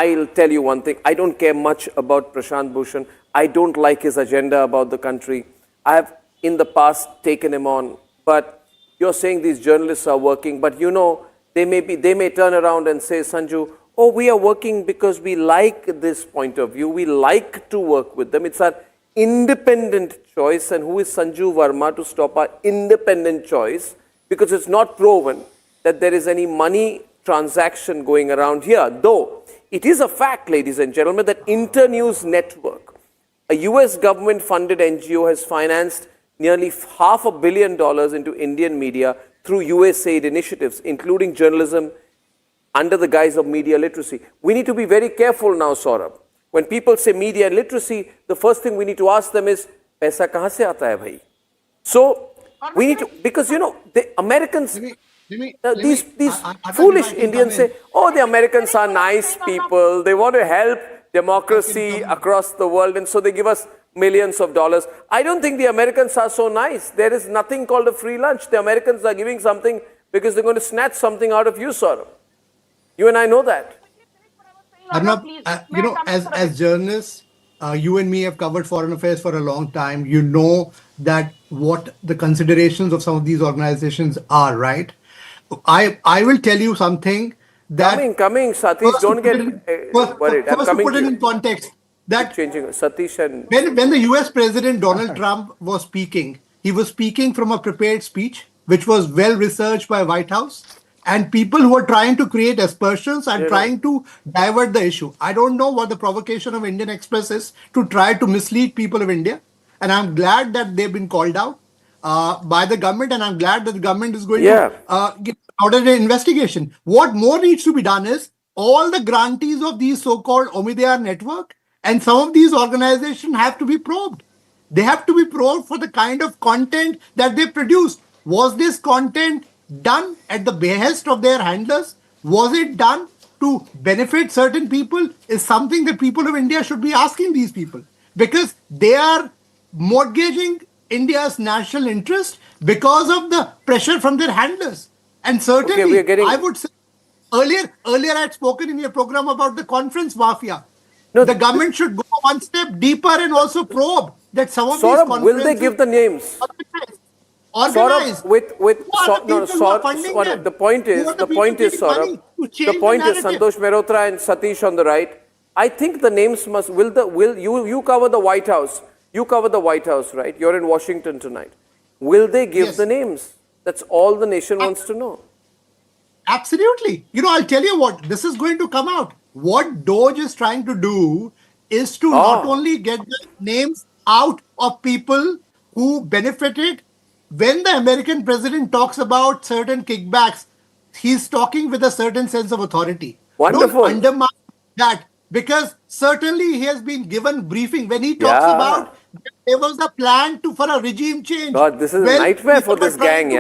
I'll tell you one thing. I don't care much about Prashant Bhushan. I don't like his agenda about the country. I have in the past taken him on. But you're saying these journalists are working. But you know, they may turn around and say, Sanju, oh, we are working because we like this point of view. We like to work with them. It's our independent choice. And who is Sanju Verma to stop our independent choice? Because it's not proven that there is any money transaction going around here. Though, it is a fact, ladies and gentlemen, that Internews Network, a US government-funded NGO, has financed nearly $500 million into Indian media through USAID initiatives, including journalism under the guise of media literacy. We need to be very careful now, Saurabh. When people say media literacy, the first thing we need to ask them is, "Paisa kahan se aata hai, bhai?" So, we need to, because you know, the Americans, these foolish Indians say, oh, the Americans are nice people, they want to help democracy across the world, and so they give us millions of dollars. I don't think the Americans are so nice. There is nothing called a free lunch. The Americans are giving something because they're going to snatch something out of you, Saurabh. You and I know that. Arnab, you know, as journalists, you and me have covered foreign affairs for a long time. You know that what the considerations of some of these organizations are, right? I will tell you something that... Coming, Satish, don't get worried. I'm coming to put it in context. That changing Satish and... When the US President Donald Trump was speaking, he was speaking from a prepared speech, which was well researched by White House. And people who are trying to create aspersions and trying to divert the issue. I don't know what the provocation of Indian Express is to try to mislead people of India. And I'm glad that they've been called out by the government. And I'm glad that the government is going to get out of the investigation. What more needs to be done is all the grantees of these so-called Omidiyar network and some of these organizations have to be probed. They have to be probed for the kind of content that they produce. Was this content done at the behest of their handlers? Was it done to benefit certain people? Is something that people of India should be asking these people, because they are mortgaging India's national interest because of the pressure from their handlers. And certainly, I would say, earlier I had spoken in your program about the conference mafia. No, the government should go one step deeper and also probe that some of these conferences... Will they give the names? Organized. Saurabh, the point is, Saurabh, the point is, Santosh Mehrotra and Satish on the right, I think the names must, you cover the White House, right? You're in Washington tonight. Will they give the names? That's all the nation wants to know. Absolutely. You know, I'll tell you what, this is going to come out. What Doge is trying to do is to not only get the names out of people who benefited. When the American president talks about certain kickbacks, he's talking with a certain sense of authority. Wonderful. Don't undermine that, because certainly he has been given briefing when he talks about there was a plan for a regime change. God, this is a nightmare for this gang,